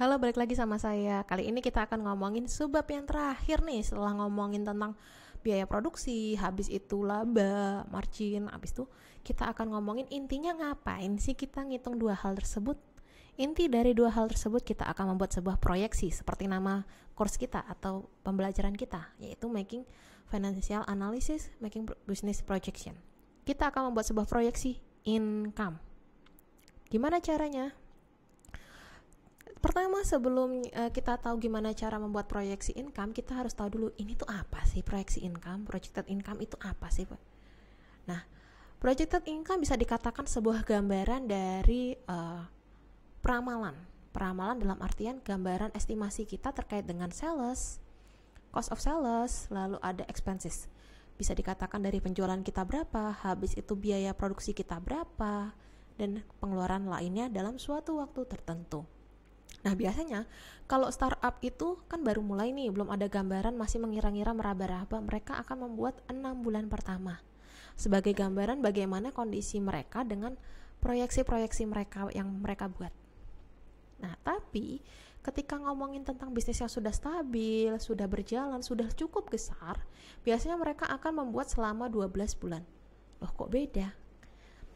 Halo, balik lagi sama saya. Kali ini kita akan ngomongin subbab yang terakhir nih. Setelah ngomongin tentang biaya produksi, habis itu laba, margin, habis itu kita akan ngomongin intinya ngapain sih kita ngitung dua hal tersebut. Inti dari dua hal tersebut kita akan membuat sebuah proyeksi seperti nama course kita atau pembelajaran kita, yaitu Making Financial Analysis, Making Business Projection. Kita akan membuat sebuah proyeksi income. Gimana caranya? Pertama, sebelum kita tahu gimana cara membuat proyeksi income, kita harus tahu dulu ini tuh apa sih proyeksi income, projected income itu apa sih, Pak? Nah, projected income bisa dikatakan sebuah gambaran dari Peramalan dalam artian gambaran estimasi kita terkait dengan sales, cost of sales, lalu ada expenses. Bisa dikatakan dari penjualan kita berapa, habis itu biaya produksi kita berapa, dan pengeluaran lainnya dalam suatu waktu tertentu. Nah, biasanya kalau startup itu kan baru mulai nih, belum ada gambaran, masih mengira-ngira, meraba-raba, mereka akan membuat 6 bulan pertama sebagai gambaran bagaimana kondisi mereka dengan proyeksi-proyeksi mereka yang mereka buat. Nah, tapi ketika ngomongin tentang bisnis yang sudah stabil, sudah berjalan, sudah cukup besar, biasanya mereka akan membuat selama 12 bulan. Loh, kok beda?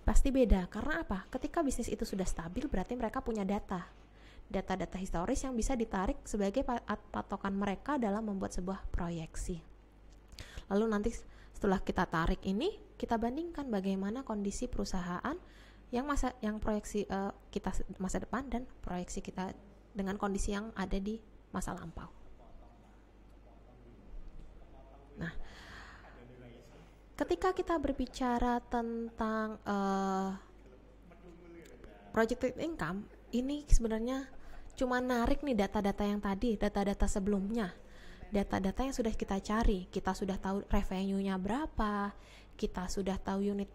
Pasti beda, karena apa? Ketika bisnis itu sudah stabil, berarti mereka punya data-data historis yang bisa ditarik sebagai patokan mereka dalam membuat sebuah proyeksi. Lalu nanti setelah kita tarik ini, kita bandingkan bagaimana kondisi perusahaan yang proyeksi kita masa depan dan proyeksi kita dengan kondisi yang ada di masa lampau. Nah, ketika kita berbicara tentang projected income, ini sebenarnya cuma narik nih data-data yang tadi, data-data sebelumnya, data-data yang sudah kita cari. Kita sudah tahu revenue-nya berapa, kita sudah tahu unit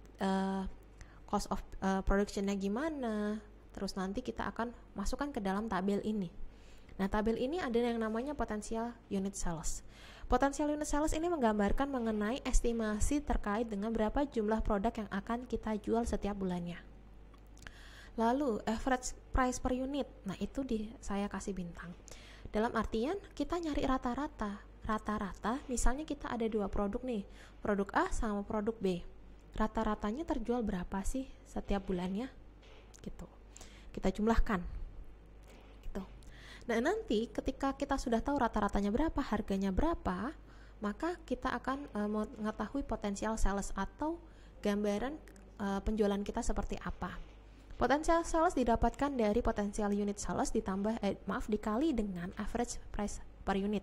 cost of production-nya gimana, terus nanti kita akan masukkan ke dalam tabel ini. Nah, tabel ini ada yang namanya potential unit sales. Potential unit sales ini menggambarkan mengenai estimasi terkait dengan berapa jumlah produk yang akan kita jual setiap bulannya. Lalu average price per unit, nah itu saya kasih bintang. Dalam artian kita nyari rata-rata, misalnya kita ada dua produk nih, produk A sama produk B. Rata-ratanya terjual berapa sih setiap bulannya? Gitu. Kita jumlahkan. Gitu. Nah, nanti ketika kita sudah tahu rata-ratanya berapa, harganya berapa, maka kita akan mengetahui potensial sales atau gambaran penjualan kita seperti apa. Potensial sales didapatkan dari potensial unit sales dikali dengan average price per unit.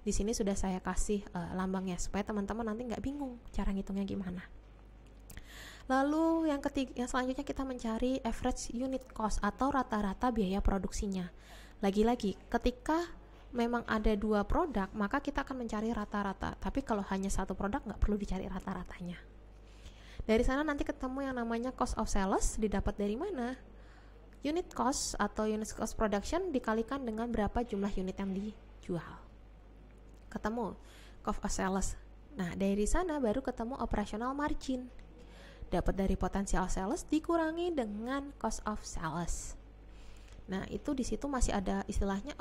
Di sini sudah saya kasih lambangnya supaya teman-teman nanti nggak bingung cara ngitungnya gimana. Lalu yang selanjutnya kita mencari average unit cost atau rata-rata biaya produksinya. Lagi-lagi, ketika memang ada dua produk, maka kita akan mencari rata-rata. Tapi kalau hanya satu produk, nggak perlu dicari rata-ratanya. Dari sana nanti ketemu yang namanya cost of sales, didapat dari mana? Unit cost atau unit cost production dikalikan dengan berapa jumlah unit yang dijual. Ketemu cost of sales. Nah, dari sana baru ketemu operational margin. Dapat dari potensial sales dikurangi dengan cost of sales. Nah, itu di situ masih ada istilahnya,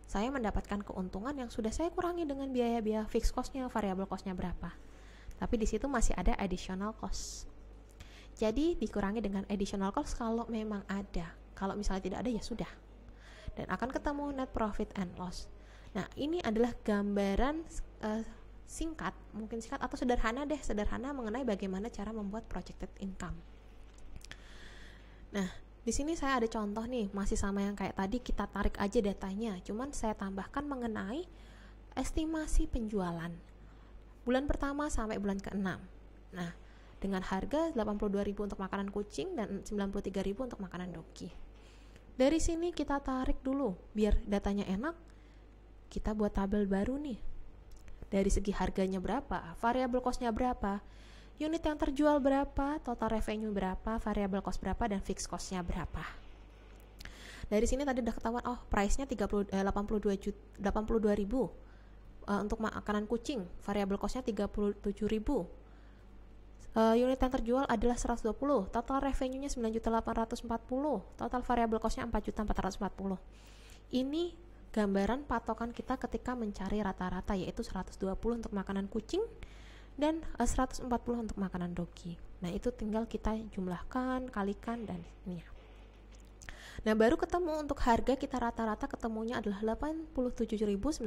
saya mendapatkan keuntungan yang sudah saya kurangi dengan biaya-biaya fixed cost-nya, variable cost-nya berapa. Tapi di situ masih ada additional cost. Jadi dikurangi dengan additional cost kalau memang ada. Kalau misalnya tidak ada, ya sudah. Dan akan ketemu net profit and loss. Nah, ini adalah gambaran singkat atau sederhana mengenai bagaimana cara membuat projected income. Nah, di sini saya ada contoh nih, masih sama yang kayak tadi, kita tarik aja datanya, cuman saya tambahkan mengenai estimasi penjualan bulan pertama sampai bulan ke-6. Nah, dengan harga 82.000 untuk makanan kucing dan 93.000 untuk makanan dogi. Dari sini kita tarik dulu biar datanya enak. Kita buat tabel baru nih. Dari segi harganya berapa, variable cost-nya berapa, unit yang terjual berapa, total revenue berapa, variable cost berapa, dan fixed cost-nya berapa. Dari sini tadi udah ketahuan, price-nya 82.000 untuk makanan kucing, variable cost-nya 37.000. Unit yang terjual adalah 120, total revenue-nya 9.840, total variable cost-nya 4.440. Ini gambaran patokan kita ketika mencari rata-rata, yaitu 120 untuk makanan kucing dan 140 untuk makanan doggy. Nah, itu tinggal kita jumlahkan, kalikan, dan ini ya. Nah, baru ketemu untuk harga kita rata-rata ketemunya adalah 87.923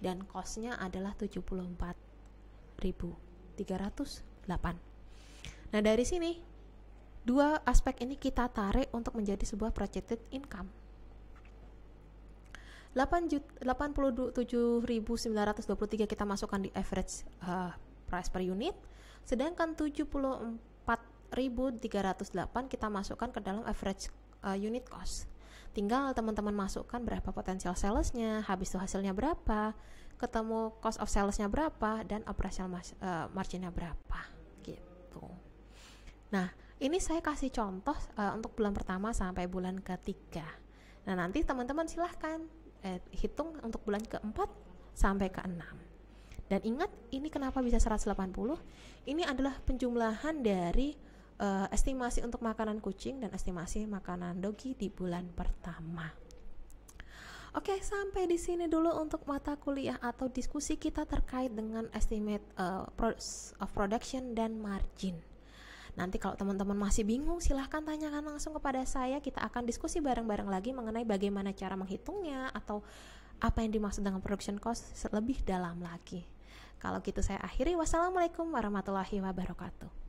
dan cost-nya adalah 74.308. Nah, dari sini dua aspek ini kita tarik untuk menjadi sebuah projected income. 87.923 kita masukkan di average price per unit, sedangkan 74.308 kita masukkan ke dalam average unit cost. Tinggal teman-teman masukkan berapa potensial salesnya, habis itu hasilnya berapa, ketemu cost of salesnya berapa, dan operational marginnya berapa gitu. Nah, ini saya kasih contoh untuk bulan pertama sampai bulan ketiga. Nah, nanti teman-teman silahkan hitung untuk bulan keempat sampai ke-6. Dan ingat, ini kenapa bisa 180? Ini adalah penjumlahan dari estimasi untuk makanan kucing dan estimasi makanan doggy di bulan pertama. Oke, sampai di sini dulu untuk mata kuliah atau diskusi kita terkait dengan estimate of production dan margin. Nanti kalau teman-teman masih bingung, silahkan tanyakan langsung kepada saya. Kita akan diskusi bareng-bareng lagi mengenai bagaimana cara menghitungnya atau apa yang dimaksud dengan production cost lebih dalam lagi. Kalau gitu saya akhiri. Wassalamualaikum warahmatullahi wabarakatuh.